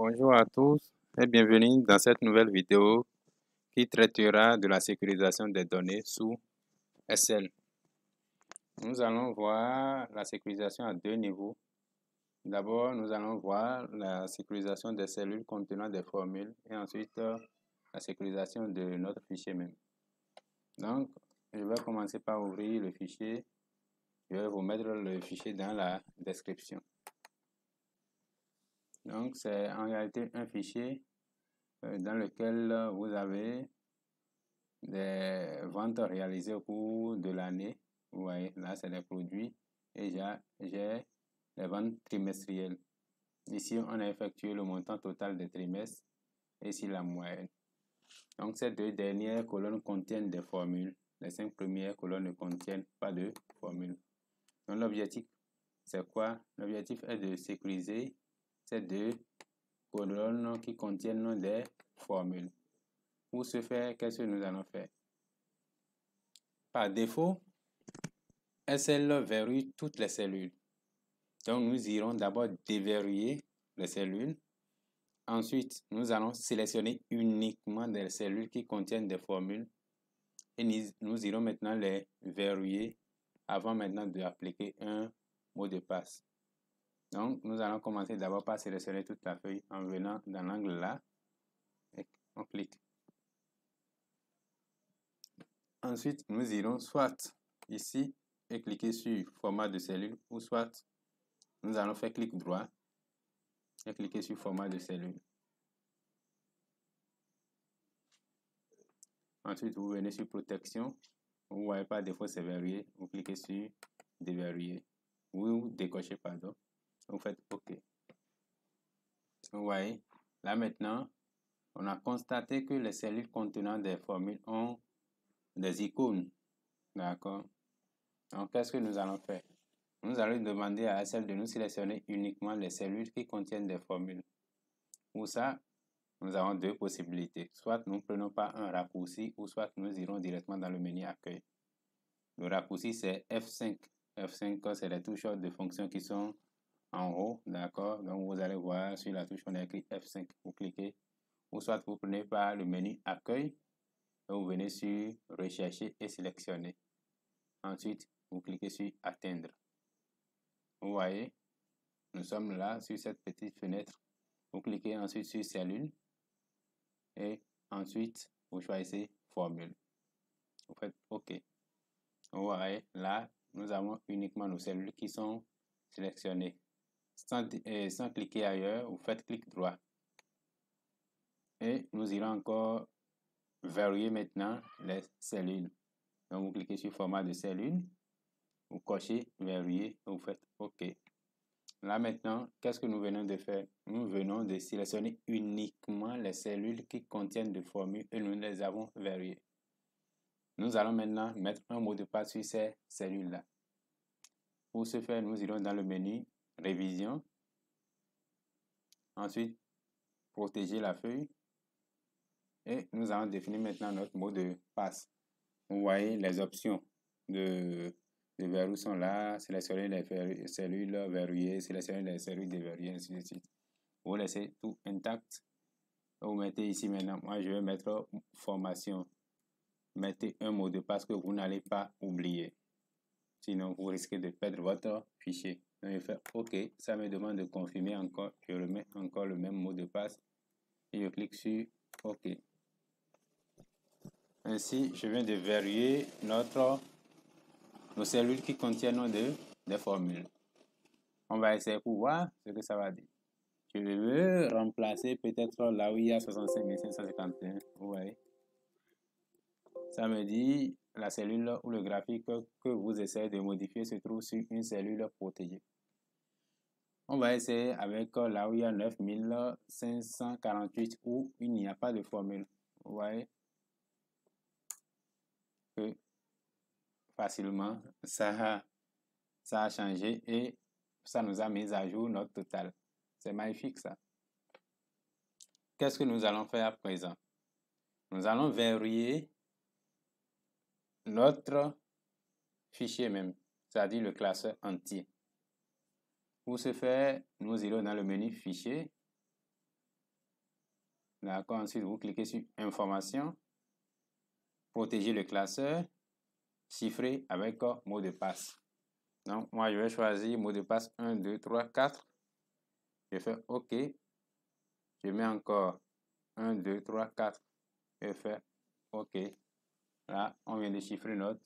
Bonjour à tous et bienvenue dans cette nouvelle vidéo qui traitera de la sécurisation des données sous SL. Nous allons voir la sécurisation à deux niveaux. D'abord, nous allons voir la sécurisation des cellules contenant des formules et ensuite la sécurisation de notre fichier même. Donc, je vais commencer par ouvrir le fichier. Je vais vous mettre le fichier dans la description. Donc, c'est en réalité un fichier dans lequel vous avez des ventes réalisées au cours de l'année. Vous voyez, là, c'est les produits et j'ai les ventes trimestrielles. Ici, on a effectué le montant total des trimestres et ici la moyenne. Donc, ces deux dernières colonnes contiennent des formules. Les 5 premières colonnes ne contiennent pas de formules. Donc, l'objectif, c'est quoi? L'objectif est de sécuriser ces deux colonnes qui contiennent des formules. Pour ce faire, qu'est-ce que nous allons faire? Par défaut, SL verrouille toutes les cellules. Donc, nous irons d'abord déverrouiller les cellules. Ensuite, nous allons sélectionner uniquement des cellules qui contiennent des formules. Et nous irons maintenant les verrouiller avant maintenant d'appliquer un mot de passe. Donc, nous allons commencer d'abord par sélectionner toute la feuille en venant dans l'angle là. Et on clique. Ensuite, nous irons soit ici et cliquer sur format de cellule ou soit nous allons faire clic droit et cliquer sur format de cellule. Ensuite, vous venez sur protection. Vous voyez par défaut c'est verrouillé. Vous cliquez sur déverrouiller. Vous décochez, pardon. Vous faites OK. Vous voyez, là maintenant, on a constaté que les cellules contenant des formules ont des icônes. D'accord? Donc, qu'est-ce que nous allons faire? Nous allons demander à SL de nous sélectionner uniquement les cellules qui contiennent des formules. Pour ça, nous avons deux possibilités. Soit nous prenons pas un raccourci ou soit nous irons directement dans le menu accueil. Le raccourci, c'est F5. F5, c'est les touches de fonction qui sont en haut. D'accord? Donc, vous allez voir sur la touche, on a écrit F5. Vous cliquez. Ou soit vous prenez par le menu accueil. Et vous venez sur rechercher et sélectionner. Ensuite, vous cliquez sur atteindre. Vous voyez, nous sommes là sur cette petite fenêtre. Vous cliquez ensuite sur cellule. Et ensuite, vous choisissez formule. Vous faites OK. Vous voyez, là, nous avons uniquement nos cellules qui sont sélectionnées. Sans cliquer ailleurs, vous faites clic droit. Et nous irons encore verrouiller maintenant les cellules. Donc, vous cliquez sur format de cellule. Vous cochez verrouiller. Vous faites OK. Là maintenant, qu'est-ce que nous venons de faire? Nous venons de sélectionner uniquement les cellules qui contiennent des formules et nous les avons verrouillées. Nous allons maintenant mettre un mot de passe sur ces cellules-là. Pour ce faire, nous irons dans le menu Révision. Ensuite, protéger la feuille. Et nous allons définir maintenant notre mot de passe. Vous voyez les options de verrou sont là. Sélectionner les cellules verrouillées, sélectionner les cellules déverrouillées, ainsi de suite. Vous laissez tout intact. Vous mettez ici maintenant, moi je vais mettre formation. Mettez un mot de passe que vous n'allez pas oublier. Sinon, vous risquez de perdre votre fichier. Donc, je fais OK. Ça me demande de confirmer encore. Je remets encore le même mot de passe. Et je clique sur OK. Ainsi, je viens de verrouiller nos cellules qui contiennent des formules. On va essayer pour voir ce que ça va dire. Je veux remplacer peut-être là où il y a 65 551. Vous voyez. Ça me dit la cellule ou le graphique que vous essayez de modifier se trouve sur une cellule protégée. On va essayer avec là où il y a 9548 où il n'y a pas de formule. Vous voyez que facilement ça a changé et ça nous a mis à jour notre total. C'est magnifique ça. Qu'est-ce que nous allons faire à présent? Nous allons verrouiller notre fichier même, c'est-à-dire le classeur entier. Pour ce faire, nous irons dans le menu Fichier. D'accord, ensuite vous cliquez sur Information, protéger le classeur, chiffrer avec mot de passe. Donc, moi, je vais choisir mot de passe 1, 2, 3, 4. Je fais OK. Je mets encore 1, 2, 3, 4. Je fais OK. Là, on vient de chiffrer notre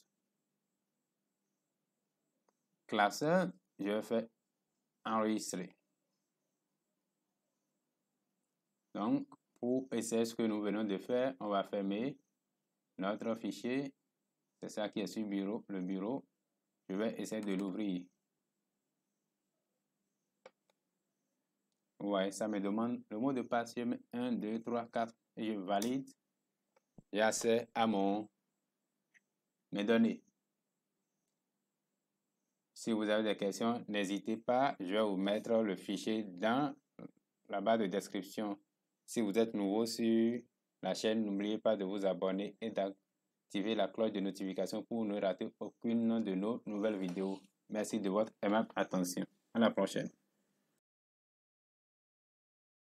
classeur. Je vais faire enregistrer. Donc, pour essayer ce que nous venons de faire, on va fermer notre fichier. C'est ça qui est sur le bureau. Je vais essayer de l'ouvrir. Ouais, ça me demande le mot de passe. Je mets 1, 2, 3, 4 et je valide. J'ai accès à mes données. Si vous avez des questions, n'hésitez pas. Je vais vous mettre le fichier dans la barre de description. Si vous êtes nouveau sur la chaîne, n'oubliez pas de vous abonner et d'activer la cloche de notification pour ne rater aucune de nos nouvelles vidéos. Merci de votre aimable attention. À la prochaine.